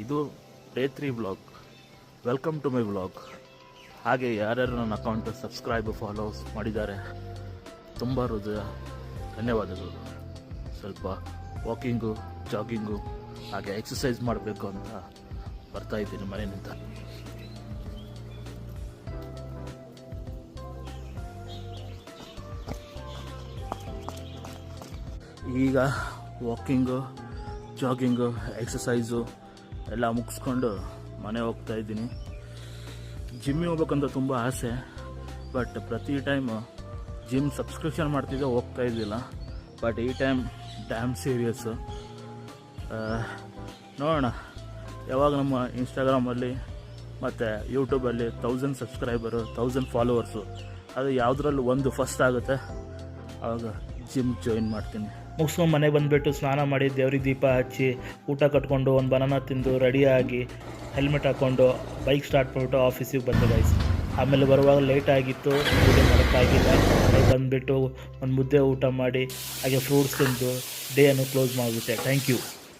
ಇದು day 3 vlog. Welcome to my vlog. ಹಾಗೆ ಯಾರ್ಯಾರು ನನ್ನ ಅಕೌಂಟ್ ಸಬ್ಸ್ಕ್ರೈಬ್ ಫಾಲೋಸ್ ಮಾಡಿದ್ದಾರೆ ತುಂಬ ಹೃದಯ ಧನ್ಯವಾದಗಳು. ಸ್ವಲ್ಪ ವಾಕಿಂಗು, ಜಾಗಿಂಗು ಹಾಗೆ ಎಕ್ಸಸೈಸ್ ಮಾಡಬೇಕು ಅಂತ ಬರ್ತಾ ಇದ್ದೀನಿ ಮನೆಯಿಂದ. ಈಗ ವಾಕಿಂಗು, ಜಾಗಿಂಗು, ಎಕ್ಸಸೈಸು ಎಲ್ಲ ಮುಗಿಸ್ಕೊಂಡು ಮನೆ ಹೋಗ್ತಾ ಇದ್ದೀನಿ. ಜಿಮ್ಮಿಗೆ ಹೋಗ್ಬೇಕಂತ ತುಂಬ ಆಸೆ, ಬಟ್ ಪ್ರತಿ ಟೈಮ್ ಜಿಮ್ ಸಬ್ಸ್ಕ್ರಿಪ್ಷನ್ ಮಾಡ್ತಿದ್ದೆ, ಹೋಗ್ತಾ ಇದ್ದಿಲ್ಲ. ಬಟ್ ಈ ಟೈಮ್ ಡ್ಯಾಮ್ ಸೀರಿಯಸ್ಸು. ನೋಡೋಣ ಯಾವಾಗ ನಮ್ಮ ಇನ್ಸ್ಟಾಗ್ರಾಮಲ್ಲಿ ಮತ್ತು ಯೂಟ್ಯೂಬಲ್ಲಿ 1000 ಸಬ್ಸ್ಕ್ರೈಬರು, 1000 ಫಾಲೋವರ್ಸು ಅದು ಯಾವುದ್ರಲ್ಲೂ ಒಂದು ಫಸ್ಟ್ ಆಗುತ್ತೆ, ಆವಾಗ ಜಿಮ್ ಜಾಯಿನ್ ಮಾಡ್ತೀನಿ. ಮುಗಿಸ್ಕೊಂಡು ಮನೆಗೆ ಬಂದುಬಿಟ್ಟು ಸ್ನಾನ ಮಾಡಿ ದೇವ್ರಿಗೆ ದೀಪ ಹಚ್ಚಿ ಊಟ ಕಟ್ಕೊಂಡು ಒಂದು ಬನಾನ ತಿಂದು ರೆಡಿಯಾಗಿ ಹೆಲ್ಮೆಟ್ ಹಾಕ್ಕೊಂಡು ಬೈಕ್ ಸ್ಟಾರ್ಟ್ ಮಾಡಿಬಿಟ್ಟು ಆಫೀಸಿಗೆ ಬಂದೆ ಗೈಸ್. ಆಮೇಲೆ ಬರುವಾಗ ಲೇಟ್ ಆಗಿತ್ತು, ಪೂಜೆ ಮಾಡೋಕ್ಕಾಗಿಲ್ಲ. ಮನೆಗೆ ಬಂದುಬಿಟ್ಟು ಒಂದು ಮುದ್ದೆ ಊಟ ಮಾಡಿ ಹಾಗೆ ಫ್ರೂಟ್ಸ್ ತಿಂದು ಡೇಯನ್ನು ಕ್ಲೋಸ್ ಮಾಡಿಬಿಟ್ಟೆ. Thank you.